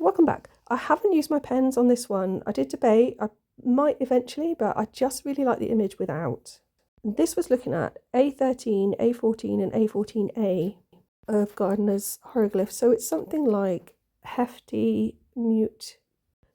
Welcome back. I haven't used my pens on this one. I did debate. I might eventually, but I just really like the image without. This was looking at A13, A14 and A14A of Gardner's hieroglyphs. So it's something like hefty, mute.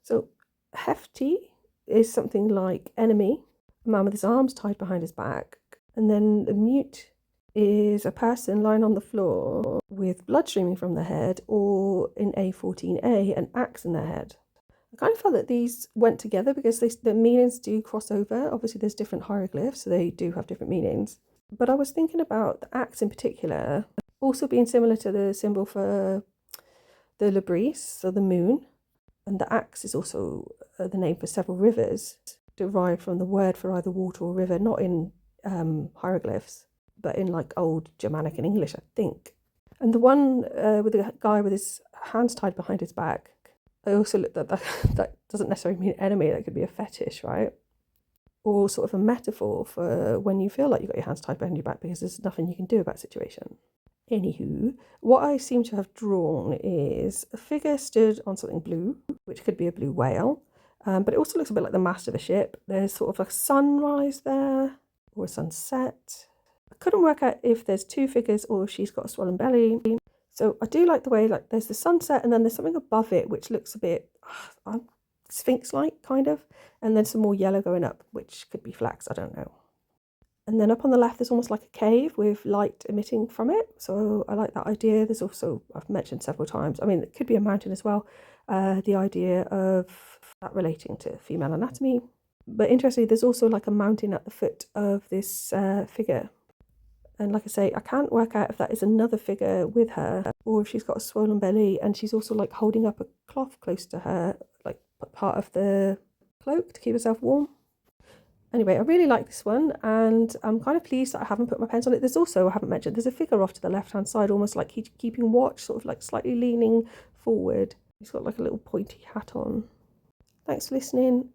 So hefty is something like enemy, a man with his arms tied behind his back. And then the mute is a person lying on the floor with blood streaming from their head, or in A14A, an axe in their head. I kind of felt that these went together because the meanings do cross over. Obviously, there's different hieroglyphs, so they do have different meanings. But I was thinking about the axe in particular, also being similar to the symbol for the Labris, so the moon. And the axe is also the name for several rivers, derived from the word for either water or river, not in hieroglyphs, but in like old Germanic and English, I think. And the one with the guy with his hands tied behind his back, I also looked at that doesn't necessarily mean enemy, that could be a fetish, right? Or sort of a metaphor for when you feel like you've got your hands tied behind your back because there's nothing you can do about the situation. Anywho, what I seem to have drawn is a figure stood on something blue, which could be a blue whale, but it also looks a bit like the mast of a ship. There's sort of a sunrise there, or a sunset. I couldn't work out if there's two figures or if she's got a swollen belly. So I do like the way, like, there's the sunset and then there's something above it which looks a bit sphinx-like, kind of, and then some more yellow going up, which could be flax, I don't know. And then up on the left, there's almost like a cave with light emitting from it. So I like that idea. There's also, I've mentioned several times, I mean, it could be a mountain as well, the idea of that relating to female anatomy. But interestingly, there's also like a mountain at the foot of this figure. And like I say, I can't work out if that is another figure with her or if she's got a swollen belly and she's also like holding up a cloth close to her, like part of the cloak to keep herself warm. Anyway, I really like this one and I'm kind of pleased that I haven't put my pens on it. There's also, I haven't mentioned, there's a figure off to the left-hand side, almost like he's keeping watch, sort of like slightly leaning forward. He's got like a little pointy hat on. Thanks for listening.